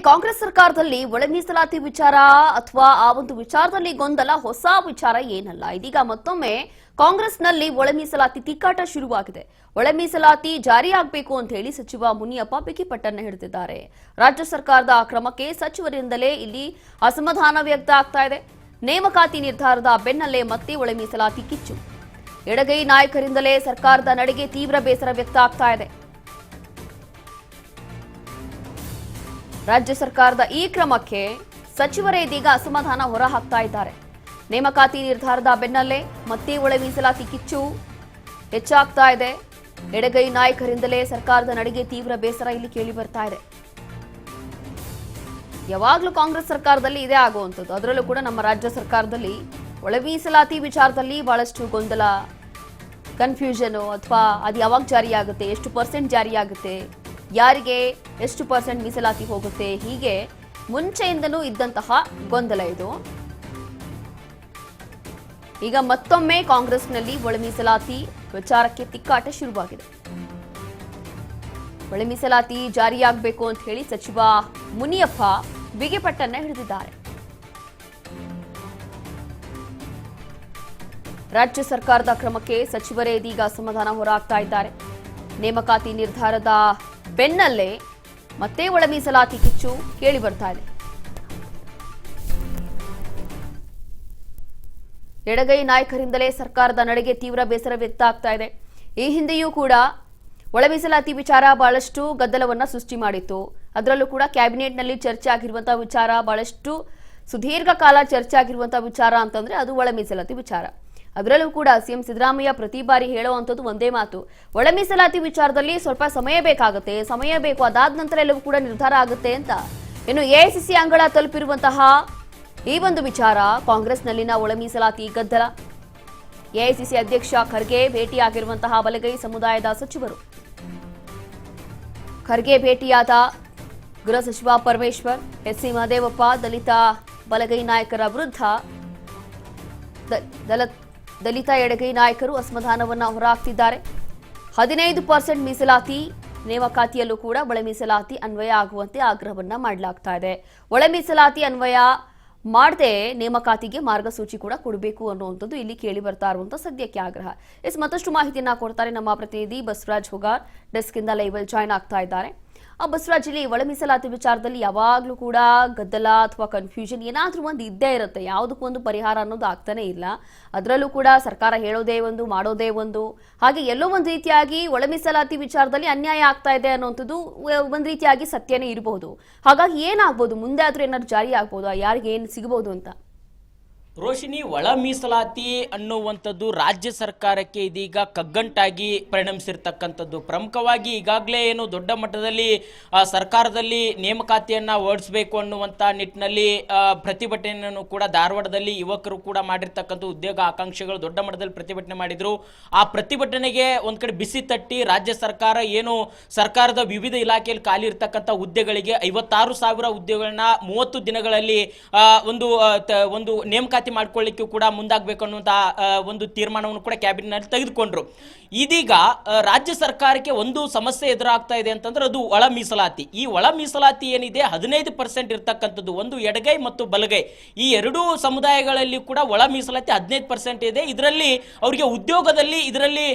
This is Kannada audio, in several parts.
ಕಾಂಗ್ರೆಸ್ ಸರ್ಕಾರದಲ್ಲಿ ಒಳ ಮೀಸಲಾತಿ ವಿಚಾರ ಅಥವಾ ಆ ಒಂದು ವಿಚಾರದಲ್ಲಿ ಗೊಂದಲ ಹೊಸ ವಿಚಾರ ಏನಲ್ಲ. ಇದೀಗ ಮತ್ತೊಮ್ಮೆ ಕಾಂಗ್ರೆಸ್ನಲ್ಲಿ ಒಳ ಮೀಸಲಾತಿ ತಿಕ್ಕಾಟ ಶುರುವಾಗಿದೆ. ಒಳ ಮೀಸಲಾತಿ ಜಾರಿಯಾಗಬೇಕು ಅಂತ ಹೇಳಿ ಸಚಿವ ಮುನಿಯಪ್ಪ ಬಿಗಿಪಟ್ಟನ್ನು ಹಿಡಿದಿದ್ದಾರೆ. ರಾಜ್ಯ ಸರ್ಕಾರದ ಕ್ರಮಕ್ಕೆ ಸಚಿವರಿಂದಲೇ ಇಲ್ಲಿ ಅಸಮಾಧಾನ ವ್ಯಕ್ತ ಆಗ್ತಾ ಇದೆ. ನೇಮಕಾತಿ ನಿರ್ಧಾರದ ಬೆನ್ನಲ್ಲೇ ಮತ್ತೆ ಒಳ ಮೀಸಲಾತಿ ಕಿಚ್ಚು. ಎಡಗೈ ನಾಯಕರಿಂದಲೇ ಸರ್ಕಾರದ ನಡೆಗೆ ತೀವ್ರ ಬೇಸರ ವ್ಯಕ್ತ ಆಗ್ತಾ ಇದೆ. ರಾಜ್ಯ ಸರ್ಕಾರದ ಈ ಕ್ರಮಕ್ಕೆ ಸಚಿವರೇ ಇದೀಗ ಅಸಮಾಧಾನ ಹೊರಹಾಕ್ತಾ ಇದ್ದಾರೆ. ನೇಮಕಾತಿ ನಿರ್ಧಾರದ ಬೆನ್ನಲ್ಲೇ ಮತ್ತೆ ಒಳ ಮೀಸಲಾತಿ ಕಿಚ್ಚು ಹೆಚ್ಚಾಗ್ತಾ ಇದೆ. ಎಡಗೈ ನಾಯಕರಿಂದಲೇ ಸರ್ಕಾರದ ನಡೆಗೆ ತೀವ್ರ ಬೇಸರ ಇಲ್ಲಿ ಕೇಳಿ ಬರ್ತಾ ಇದೆ. ಯಾವಾಗಲೂ ಕಾಂಗ್ರೆಸ್ ಸರ್ಕಾರದಲ್ಲಿ ಇದೇ ಆಗುವಂಥದ್ದು. ಅದರಲ್ಲೂ ಕೂಡ ನಮ್ಮ ರಾಜ್ಯ ಸರ್ಕಾರದಲ್ಲಿ ಒಳ ಮೀಸಲಾತಿ ವಿಚಾರದಲ್ಲಿ ಬಹಳಷ್ಟು ಗೊಂದಲ, ಕನ್ಫ್ಯೂಷನ್, ಅಥವಾ ಅದು ಯಾವಾಗ ಜಾರಿಯಾಗುತ್ತೆ, ಎಷ್ಟು ಪರ್ಸೆಂಟ್ ಜಾರಿಯಾಗುತ್ತೆ, ಯಾರಿಗೆ ಎಷ್ಟು ಪರ್ಸೆಂಟ್ ಮೀಸಲಾತಿ ಹೋಗುತ್ತೆ, ಹೀಗೆ ಮುಂಚೆಯಿಂದನೂ ಇದ್ದಂತಹ ಗೊಂದಲ ಇದು. ಈಗ ಮತ್ತೊಮ್ಮೆ ಕಾಂಗ್ರೆಸ್ನಲ್ಲಿ ಒಳ ಮೀಸಲಾತಿ ವಿಚಾರಕ್ಕೆ ತಿಕ್ಕಾಟ ಶುರುವಾಗಿದೆ. ಒಳ ಮೀಸಲಾತಿ ಜಾರಿಯಾಗಬೇಕು ಅಂತ ಹೇಳಿ ಸಚಿವ ಮುನಿಯಪ್ಪ ಬಿಗಿಪಟ್ಟನ್ನ ಹಿಡಿದಿದ್ದಾರೆ. ರಾಜ್ಯ ಸರ್ಕಾರದ ಕ್ರಮಕ್ಕೆ ಸಚಿವರೇ ಇದೀಗ ಅಸಮಾಧಾನ ಹೊರಹಾಕ್ತಾ ಇದ್ದಾರೆ. ನೇಮಕಾತಿ ನಿರ್ಧಾರದ ಬೆನ್ನಲ್ಲೇ ಮತ್ತೆ ಒಳ ಮೀಸಲಾತಿ ಕಿಚ್ಚು ಕೇಳಿ ಬರ್ತಾ ಇದೆ. ಎಡಗೈ ನಾಯಕರಿಂದಲೇ ಸರ್ಕಾರದ ನಡೆಗೆ ತೀವ್ರ ಬೇಸರ ವ್ಯಕ್ತ ಆಗ್ತಾ ಇದೆ. ಈ ಹಿಂದೆಯೂ ಕೂಡ ಒಳ ಮೀಸಲಾತಿ ವಿಚಾರ ಬಹಳಷ್ಟು ಗದ್ದಲವನ್ನ ಸೃಷ್ಟಿ ಮಾಡಿತ್ತು. ಅದರಲ್ಲೂ ಕೂಡ ಕ್ಯಾಬಿನೆಟ್ನಲ್ಲಿ ಚರ್ಚೆ ಆಗಿರುವಂತಹ ವಿಚಾರ, ಬಹಳಷ್ಟು ಸುದೀರ್ಘ ಕಾಲ ಚರ್ಚೆ ಆಗಿರುವಂತಹ ವಿಚಾರ ಅಂತಂದ್ರೆ ಅದು ಒಳ ಮೀಸಲಾತಿ ವಿಚಾರ. ಅದರಲ್ಲೂ ಕೂಡ ಸಿಎಂ ಸಿದ್ದರಾಮಯ್ಯ ಪ್ರತಿ ಬಾರಿ ಹೇಳುವಂಥದ್ದು ಒಂದೇ ಮಾತು, ಒಳ ಮೀಸಲಾತಿ ವಿಚಾರದಲ್ಲಿ ಸ್ವಲ್ಪ ಸಮಯ ಬೇಕು, ಅದಾದ ನಂತರ ಎಲ್ಲವೂ ಕೂಡ ನಿರ್ಧಾರ ಆಗುತ್ತೆ ಅಂತ. ಇನ್ನು ಎಐಸಿಸಿ ಅಂಗಳ ತಲುಪಿರುವಂತಹ ಈ ಒಂದು ವಿಚಾರ, ಕಾಂಗ್ರೆಸ್ನಲ್ಲಿನ ಒಳ ಮೀಸಲಾತಿ ಗದ್ದಲ. ಎಐಸಿಸಿ ಅಧ್ಯಕ್ಷ ಖರ್ಗೆ ಭೇಟಿಯಾಗಿರುವಂತಹ ಬಲಗೈ ಸಮುದಾಯದ ಸಚಿವರು. ಖರ್ಗೆ ಭೇಟಿಯಾದ ಗೃಹ ಸಚಿವ ಪರಮೇಶ್ವರ್, ಎಸ್ಸಿ ಮಹದೇವಪ್ಪ ದಲಿತ ಬಲಗೈ ನಾಯಕರ ವಿರುದ್ಧ ದಲಿತ ಎಡಗೈ ನಾಯಕರು ಅಸಮಾಧಾನವನ್ನ ಹೊರಹಾಕ್ತಿದ್ದಾರೆ. 15% ಮೀಸಲಾತಿ ನೇಮಕಾತಿಯಲ್ಲೂ ಕೂಡ ಒಳ ಮೀಸಲಾತಿ ಅನ್ವಯ ಆಗುವಂತೆ ಆಗ್ರಹವನ್ನ ಮಾಡಲಾಗ್ತಾ ಇದೆ. ಒಳ ಮೀಸಲಾತಿ ಅನ್ವಯ ಮಾಡದೆ ನೇಮಕಾತಿಗೆ ಮಾರ್ಗಸೂಚಿ ಕೂಡ ಕೊಡಬೇಕು ಅನ್ನುವಂಥದ್ದು ಇಲ್ಲಿ ಕೇಳಿ ಬರ್ತಾ ಇರುವಂತಹ ಸದ್ಯಕ್ಕೆ ಆಗ್ರಹ. ಮತ್ತಷ್ಟು ಮಾಹಿತಿಯನ್ನ ಕೊಡ್ತಾರೆ ನಮ್ಮ ಪ್ರತಿನಿಧಿ ಬಸವರಾಜ್ ಹುಗಾರ್, ಡೆಸ್ಕ್ ಇಂದ ಲೈವ್ ಜಾಯ್ನ್ ಆಗ್ತಾ ಇದ್ದಾರೆ. ಬಸವರಾಜ್, ಇಲ್ಲಿ ಒಳ ಮೀಸಲಾತಿ ವಿಚಾರದಲ್ಲಿ ಯಾವಾಗಲೂ ಕೂಡ ಗದ್ದಲ ಅಥವಾ ಕನ್ಫ್ಯೂಷನ್ ಏನಾದ್ರೂ ಒಂದು ಇದ್ದೇ ಇರುತ್ತೆ. ಯಾವುದಕ್ಕೊಂದು ಪರಿಹಾರ ಅನ್ನೋದು ಆಗ್ತಾನೆ ಇಲ್ಲ. ಅದರಲ್ಲೂ ಕೂಡ ಸರ್ಕಾರ ಹೇಳೋದೇ ಒಂದು, ಮಾಡೋದೇ ಒಂದು. ಹಾಗೆ ಎಲ್ಲೋ ಒಂದು ರೀತಿಯಾಗಿ ಒಳ ಮೀಸಲಾತಿ ವಿಚಾರದಲ್ಲಿ ಅನ್ಯಾಯ ಆಗ್ತಾ ಇದೆ ಅನ್ನೋಂಥದ್ದು ಒಂದ್ ರೀತಿಯಾಗಿ ಸತ್ಯನೇ ಇರಬಹುದು. ಹಾಗಾಗಿ ಏನಾಗ್ಬೋದು, ಮುಂದೆ ಆದ್ರೂ ಏನಾದ್ರು ಜಾರಿ ಆಗ್ಬೋದಾ, ಯಾರಿಗೆ ಏನು ಸಿಗಬಹುದು ಅಂತ? ರೋಶಿನಿ, ಒಳ ಮೀಸಲಾತಿ ಅನ್ನುವಂಥದ್ದು ರಾಜ್ಯ ಸರ್ಕಾರಕ್ಕೆ ಇದೀಗ ಕಗ್ಗಂಟಾಗಿ ಪರಿಣಮಿಸಿರ್ತಕ್ಕಂಥದ್ದು. ಪ್ರಮುಖವಾಗಿ ಈಗಾಗಲೇ ಏನು ದೊಡ್ಡ ಮಟ್ಟದಲ್ಲಿ ಸರ್ಕಾರದಲ್ಲಿ ನೇಮಕಾತಿಯನ್ನು ಹೊರಡಿಸಬೇಕು ಅನ್ನುವಂಥ ನಿಟ್ಟಿನಲ್ಲಿ ಪ್ರತಿಭಟನೆಯನ್ನು ಕೂಡ ಧಾರವಾಡದಲ್ಲಿ ಯುವಕರು ಕೂಡ ಮಾಡಿರ್ತಕ್ಕಂಥ ಉದ್ಯೋಗ ಆಕಾಂಕ್ಷಿಗಳು ದೊಡ್ಡ ಮಟ್ಟದಲ್ಲಿ ಪ್ರತಿಭಟನೆ ಮಾಡಿದರು. ಆ ಪ್ರತಿಭಟನೆಗೆ ಒಂದು ಕಡೆ ಬಿಸಿ ತಟ್ಟಿ ರಾಜ್ಯ ಸರ್ಕಾರ ಏನು ಸರ್ಕಾರದ ವಿವಿಧ ಇಲಾಖೆಯಲ್ಲಿ ಖಾಲಿ ಇರ್ತಕ್ಕಂಥ ಹುದ್ದೆಗಳಿಗೆ 56,000 ಹುದ್ದೆಗಳನ್ನ 30 ದಿನಗಳಲ್ಲಿ ಒಂದು ನೇಮಕಾತಿ ಮಾಡಿಕೊಳ್ಳಿಕ್ಕೂ ಕೂಡ ಮುಂದಾಗಬೇಕು ಅನ್ನುವಂತ ಒಂದು ತೀರ್ಮಾನವನ್ನು ಕೂಡ ಕ್ಯಾಬಿನೆಟ್ ನಲ್ಲಿ ತೆಗೆದುಕೊಂಡ್ರು. ಇದೀಗ ರಾಜ್ಯ ಸರ್ಕಾರಕ್ಕೆ ಒಂದು ಸಮಸ್ಯೆ ಎದುರಾಗ್ತಾ ಇದೆ ಅಂತಂದ್ರೆ ಅದು ಒಳ ಮೀಸಲಾತಿ. ಈ ಒಳ ಮೀಸಲಾತಿ ಏನಿದೆ 15% ಇರ್ತಕ್ಕಂಥದ್ದು, ಒಂದು ಎಡಗೈ ಮತ್ತು ಬಲಗೈ ಈ ಎರಡೂ ಸಮುದಾಯಗಳಲ್ಲಿ ಕೂಡ ಒಳ ಮೀಸಲಾತಿ 15% ಇದೆ. ಇದರಲ್ಲಿ ಅವರಿಗೆ ಉದ್ಯೋಗದಲ್ಲಿ ಇದರಲ್ಲಿ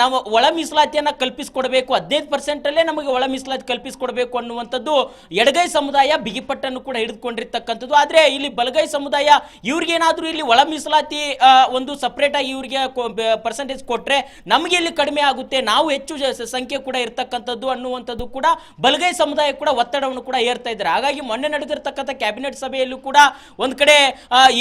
ನಾವು ಒಳ ಮೀಸಲಾತಿಯನ್ನ ಕಲ್ಪಿಸಿಕೊಡಬೇಕು, 15% ಅಲ್ಲೇ ನಮಗೆ ಒಳ ಮೀಸಲಾತಿ ಕಲ್ಪಿಸಿಕೊಡಬೇಕು ಅನ್ನುವಂಥದ್ದು ಎಡಗೈ ಸಮುದಾಯ ಬಿಗಿಪಟ್ಟನ್ನು ಕೂಡ ಹಿಡಿದುಕೊಂಡಿರ್ತಕ್ಕಂಥದ್ದು. ಆದ್ರೆ ಇಲ್ಲಿ ಬಲಗೈ ಸಮುದಾಯ ಇವ್ರಿಗೇನಾದ್ರೂ ಇಲ್ಲಿ ಒಳ ಮೀಸಲಾತಿ ಒಂದು ಸಪರೇಟ್ ಆಗಿ ಇವರಿಗೆ ಪರ್ಸೆಂಟೇಜ್ ಕೊಟ್ರೆ ನಮಗೆ ಇಲ್ಲಿ ಕಡಿಮೆ ಆಗುತ್ತೆ, ನಾವು ಹೆಚ್ಚು ಸಂಖ್ಯೆ ಕೂಡ ಇರ್ತಕ್ಕಂಥದ್ದು ಅನ್ನುವಂಥದ್ದು ಕೂಡ ಬಲಗೈ ಸಮುದಾಯ ಕೂಡ ಒತ್ತಡವನ್ನು ಕೂಡ ಏರ್ತಾ ಇದ್ದಾರೆ. ಹಾಗಾಗಿ ಮೊನ್ನೆ ನಡೆದಿರ್ತಕ್ಕಂಥ ಕ್ಯಾಬಿನೆಟ್ ಸಭೆಯಲ್ಲೂ ಕೂಡ ಒಂದ್ ಕಡೆ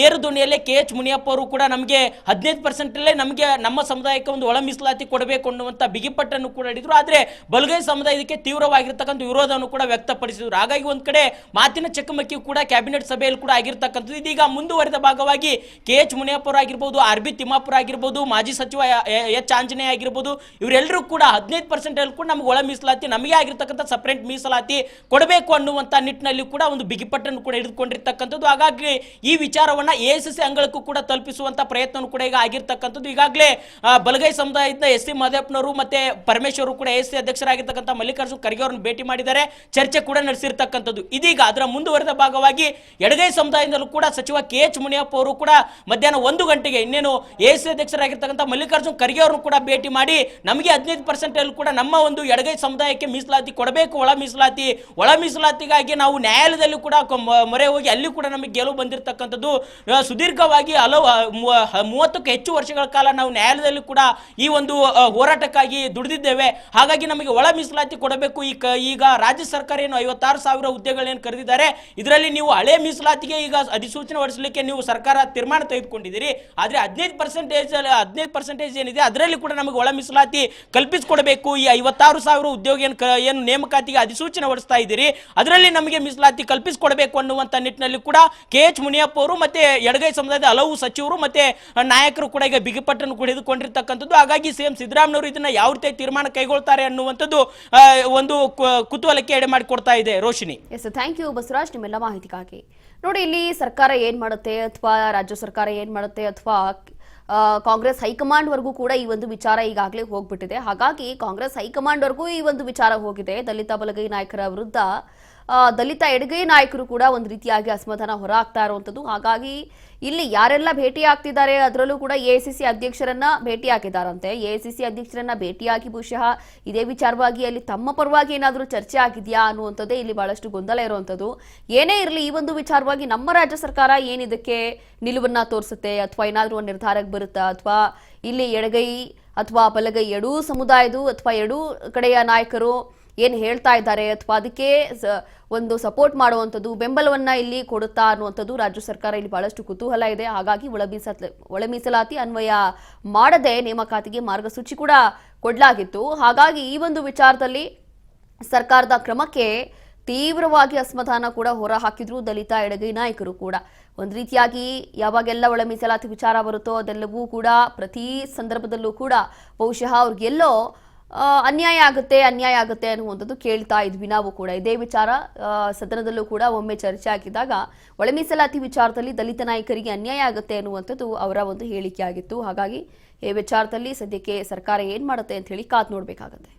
ಏರು ಧ್ವನಿಯಲ್ಲೇ KH ಮುನಿಯಪ್ಪ ಅವರು ಕೂಡ ನಮಗೆ 15% ಅಲ್ಲೇ ನಮಗೆ ನಮ್ಮ ಸಮುದಾಯಕ್ಕೆ ಒಂದು ಒಳ ಮೀಸಲಾತಿ ಕೊಡಬೇಕು ಅನ್ನುವಂಥ ಬಿಗಿಪಟ್ಟನ್ನು ಕೂಡ ಹಿಡಿದ್ರು. ಆದ್ರೆ ಬಲಗೈ ಸಮುದಾಯಕ್ಕೆ ತೀವ್ರವಾಗಿರ್ತಕ್ಕಂಥ ವಿರೋಧವನ್ನು ಕೂಡ ವ್ಯಕ್ತಪಡಿಸಿದ್ರು. ಹಾಗಾಗಿ ಒಂದ್ ಕಡೆ ಮಾತಿನ ಚಕಮಕಿ ಕೂಡ ಕ್ಯಾಬಿನೆಟ್ ಸಭೆಯಲ್ಲಿ ಕೂಡ ಆಗಿರ್ತಕ್ಕಂಥದ್ದು. ಇದೀಗ ಮುಂದುವರೆದ ಭಾಗವಾಗಿ ಹಾಗಾಗಿ KH ಮುನಿಯಪ್ಪ ಆಗಿರ್ಬೋದು, RB ತಿಮ್ಮಾಪುರ ಆಗಿರ್ಬೋದು, ಮಾಜಿ ಸಚಿವ H ಆಂಜನೇಯ ಆಗಿರ್ಬೋದು, ಇವರೆಲ್ಲರೂ ಕೂಡ 15% ಕೂಡ ನಮ್ಗೆ ಒಳ ಮೀಸಲಾತಿ, ನಮಗೆ ಆಗಿರ್ತಕ್ಕಂಥ ಸಪರೇಟ್ ಮೀಸಲಾತಿ ಕೊಡಬೇಕು ಅನ್ನುವಂಥ ನಿಟ್ಟಿನಲ್ಲಿ ಕೂಡ ಒಂದು ಬಿಗಿಪಟ್ಟನ್ನು ಕೂಡ ಹಿಡಿದುಕೊಂಡಿರ್ತಕ್ಕಂಥದ್ದು. ಹಾಗಾಗಿ ಈ ವಿಚಾರವನ್ನ AICC ಅಂಗಳಕ್ಕೂ ಕೂಡ ತಲುಪಿಸುವಂತ ಪ್ರಯತ್ನ ಕೂಡ ಈಗ ಆಗಿರ್ತಕ್ಕಂಥದ್ದು. ಈಗಾಗಲೇ ಬಲಗೈ ಸಮುದಾಯದ SC ಮಹದೇವಪ್ಪನವರು ಮತ್ತೆ ಪರಮೇಶ್ವರು ಕೂಡ AICC ಅಧ್ಯಕ್ಷರಾಗಿರ್ತಕ್ಕಂಥ ಮಲ್ಲಿಕಾರ್ಜುನ್ ಖರ್ಗೆ ಅವರನ್ನು ಭೇಟಿ ಮಾಡಿದ್ದಾರೆ, ಚರ್ಚೆ ಕೂಡ ನಡೆಸಿರ್ತಕ್ಕಂಥದ್ದು. ಇದೀಗ ಅದರ ಮುಂದುವರೆದ ಭಾಗವಾಗಿ ಎಡಗೈ ಸಮುದಾಯದಲ್ಲೂ ಕೂಡ ಸಚಿವ KH ಮುನಿಯಪ್ಪ ಅವರು ಕೂಡ ಮಧ್ಯಾಹ್ನ 1 ಗಂಟೆಗೆ ಇನ್ನೇನು AICC ಅಧ್ಯಕ್ಷರಾಗಿರ್ತಕ್ಕಂಥ ಮಲ್ಲಿಕಾರ್ಜುನ್ ಖರ್ಗೆ ಅವರನ್ನು ಕೂಡ ಭೇಟಿ ಮಾಡಿ ನಮಗೆ 15% ಕೂಡ ನಮ್ಮ ಒಂದು ಎಡಗೈ ಸಮುದಾಯಕ್ಕೆ ಮೀಸಲಾತಿ ಕೊಡಬೇಕು, ಒಳ ಮೀಸಲಾತಿಗಾಗಿ ನಾವು ನ್ಯಾಯಾಲಯದಲ್ಲಿ ಕೂಡ ಮೊರೆ ಹೋಗಿ ಅಲ್ಲಿ ಕೂಡ ನಮಗೆ ಗೆಲುವು ಬಂದಿರತಕ್ಕಂಥದ್ದು. ಸುದೀರ್ಘವಾಗಿ 30ಕ್ಕೂ ಹೆಚ್ಚು ವರ್ಷಗಳ ಕಾಲ ನಾವು ನ್ಯಾಯಾಲಯದಲ್ಲಿ ಕೂಡ ಈ ಒಂದು ಹೋರಾಟಕ್ಕಾಗಿ ದುಡಿದಿದ್ದೇವೆ. ಹಾಗಾಗಿ ನಮಗೆ ಒಳ ಮೀಸಲಾತಿ ಕೊಡಬೇಕು. ಈಗ ರಾಜ್ಯ ಸರ್ಕಾರ ಏನು 56,000 ಹುದ್ದೆಗಳೇನು ಕರೆದಿದ್ದಾರೆ, ಇದರಲ್ಲಿ ನೀವು ಹಳೆ ಮೀಸಲಾತಿಗೆ ಈಗ ಅಧಿಸೂಚನೆ ಹೊರಡಿಸಲಿಕ್ಕೆ ನೀವು ಸರ್ಕಾರ ತೀರ್ಮಾನ ತೆಗೆದುಕೊಂಡಿದ್ದೀರಿ. ಆದರೆ 15% ಏನಿದೆ ಅದರಲ್ಲಿ ಕೂಡ ನಮಗೆ ಒಳ ಮೀಸಲಾತಿ ಕಲ್ಪಿಸಿಕೊಡಬೇಕು. ಈ 56,000 ಉದ್ಯೋಗ ಏನು ನೇಮಕಾತಿಗೆ ಅಧಿಸೂಚನೆ ಹೊರಡಿಸ್ತಾ ಇದ್ದೀರಿ, ಅದರಲ್ಲಿ ನಮಗೆ ಮೀಸಲಾತಿ ಕಲ್ಪಿಸಿಕೊಡಬೇಕು ಅನ್ನುವಂಥ ನಿಟ್ಟಿನಲ್ಲಿ ಕೂಡ KH ಮುನಿಯಪ್ಪ ಅವರು ಮತ್ತೆ ಎಡಗೈ ಸಮುದಾಯದ ಹಲವು ಸಚಿವರು ಮತ್ತೆ ನಾಯಕರು ಕೂಡ ಈಗ ಬಿಗಿಪಟ್ಟನ್ನು ಕೂಡ ಹಿಡಿದುಕೊಂಡಿರ್ತಕ್ಕಂಥದ್ದು. ಹಾಗಾಗಿ CM ಸಿದ್ದರಾಮಯ್ಯವರು ಇದನ್ನ ಯಾವ ರೀತಿ ತೀರ್ಮಾನ ಕೈಗೊಳ್ತಾರೆ ಅನ್ನುವಂಥದ್ದು ಒಂದು ಕುತೂಹಲಕ್ಕೆ ಎಡೆ ಮಾಡಿಕೊಡ್ತಾ ಇದೆ. Roshini. Yes, thank you Basavaraj ನಿಮ್ಮೆಲ್ಲ ಮಾಹಿತಿಗಾಗಿ. ನೋಡಿ, ಇಲ್ಲಿ ಸರ್ಕಾರ ಏನ್ ಮಾಡುತ್ತೆ ಅಥವಾ ರಾಜ್ಯ ಸರ್ಕಾರ ಏನ್ ಮಾಡುತ್ತೆ ಅಥವಾ ಕಾಂಗ್ರೆಸ್ ಹೈಕಮಾಂಡ್ ವರೆಗೂ ಕೂಡ ಈ ಒಂದು ವಿಚಾರ ಈಗಾಗಲೇ ಹೋಗ್ಬಿಟ್ಟಿದೆ. ಹಾಗಾಗಿ ಕಾಂಗ್ರೆಸ್ ಹೈಕಮಾಂಡ್ ವರೆಗೂ ಈ ಒಂದು ವಿಚಾರ ಹೋಗಿದೆ. ದಲಿತ ಬಲಗೈ ನಾಯಕರ ವಿರುದ್ಧ ದಲಿತ ಎಡಗೈ ನಾಯಕರು ಕೂಡ ಒಂದು ರೀತಿಯಾಗಿ ಅಸಮಾಧಾನ ಹೊರಹಾಕ್ತಾ ಇರುವಂಥದ್ದು. ಹಾಗಾಗಿ ಇಲ್ಲಿ ಯಾರೆಲ್ಲ ಭೇಟಿ ಆಗ್ತಿದ್ದಾರೆ ಅದರಲ್ಲೂ ಕೂಡ AICC ಅಧ್ಯಕ್ಷರನ್ನ ಭೇಟಿ ಹಾಕಿದ್ದಾರಂತೆ. AICC ಅಧ್ಯಕ್ಷರನ್ನ ಭೇಟಿಯಾಗಿ ಬಹುಶಃ ಇದೇ ವಿಚಾರವಾಗಿ ಅಲ್ಲಿ ತಮ್ಮ ಪರವಾಗಿ ಏನಾದರೂ ಚರ್ಚೆ ಆಗಿದೆಯಾ ಅನ್ನುವಂಥದ್ದೇ ಇಲ್ಲಿ ಬಹಳಷ್ಟು ಗೊಂದಲ ಇರುವಂಥದ್ದು. ಏನೇ ಇರಲಿ, ಈ ಒಂದು ವಿಚಾರವಾಗಿ ನಮ್ಮ ರಾಜ್ಯ ಸರ್ಕಾರ ಏನಿದಕ್ಕೆ ನಿಲುವನ್ನ ತೋರಿಸುತ್ತೆ ಅಥವಾ ಏನಾದರೂ ಒಂದು ನಿರ್ಧಾರಕ್ಕೆ ಬರುತ್ತಾ, ಅಥವಾ ಇಲ್ಲಿ ಎಡಗೈ ಅಥವಾ ಬಲಗೈ ಎರಡೂ ಸಮುದಾಯದು ಅಥವಾ ಎರಡೂ ಕಡೆಯ ನಾಯಕರು ಏನು ಹೇಳ್ತಾ ಇದ್ದಾರೆ ಅಥವಾ ಅದಕ್ಕೆ ಒಂದು ಸಪೋರ್ಟ್ ಮಾಡುವಂಥದ್ದು, ಬೆಂಬಲವನ್ನ ಇಲ್ಲಿ ಕೊಡುತ್ತಾ ಅನ್ನುವಂಥದ್ದು ರಾಜ್ಯ ಸರ್ಕಾರ ಇಲ್ಲಿ ಬಹಳಷ್ಟು ಕುತೂಹಲ ಇದೆ. ಹಾಗಾಗಿ ಒಳ ಮೀಸಲಾತಿ ಅನ್ವಯ ಮಾಡದೆ ನೇಮಕಾತಿಗೆ ಮಾರ್ಗಸೂಚಿ ಕೂಡ ಕೊಡಲಾಗಿತ್ತು. ಹಾಗಾಗಿ ಈ ಒಂದು ವಿಚಾರದಲ್ಲಿ ಸರ್ಕಾರದ ಕ್ರಮಕ್ಕೆ ತೀವ್ರವಾಗಿ ಅಸಮಾಧಾನ ಕೂಡ ಹೊರ ಹಾಕಿದ್ರು ದಲಿತ ಎಡಗೈ ನಾಯಕರು ಕೂಡ. ಒಂದು ರೀತಿಯಾಗಿ ಯಾವಾಗೆಲ್ಲ ಒಳ ಮೀಸಲಾತಿ ವಿಚಾರ ಬರುತ್ತೋ ಅದೆಲ್ಲವೂ ಕೂಡ ಪ್ರತಿ ಸಂದರ್ಭದಲ್ಲೂ ಕೂಡ ಬಹುಶಃ ಅವ್ರಿಗೆಲ್ಲೋ ಅನ್ಯಾಯ ಆಗುತ್ತೆ ಅನ್ನುವಂಥದ್ದು ಕೇಳ್ತಾ ಇದ್ವಿ ನಾವು ಕೂಡ. ಇದೇ ವಿಚಾರ ಸದನದಲ್ಲೂ ಕೂಡ ಒಮ್ಮೆ ಚರ್ಚೆ ಆಗಿದ್ದಾಗ ಒಳ ಮೀಸಲಾತಿ ವಿಚಾರದಲ್ಲಿ ದಲಿತ ನಾಯಕರಿಗೆ ಅನ್ಯಾಯ ಆಗುತ್ತೆ ಅನ್ನುವಂಥದ್ದು ಅವರ ಒಂದು ಹೇಳಿಕೆ ಆಗಿತ್ತು. ಹಾಗಾಗಿ ಈ ವಿಚಾರದಲ್ಲಿ ಸದ್ಯಕ್ಕೆ ಸರ್ಕಾರ ಏನ್ ಮಾಡುತ್ತೆ ಅಂತ ಹೇಳಿ ಕಾದು ನೋಡ್ಬೇಕಾಗತ್ತೆ.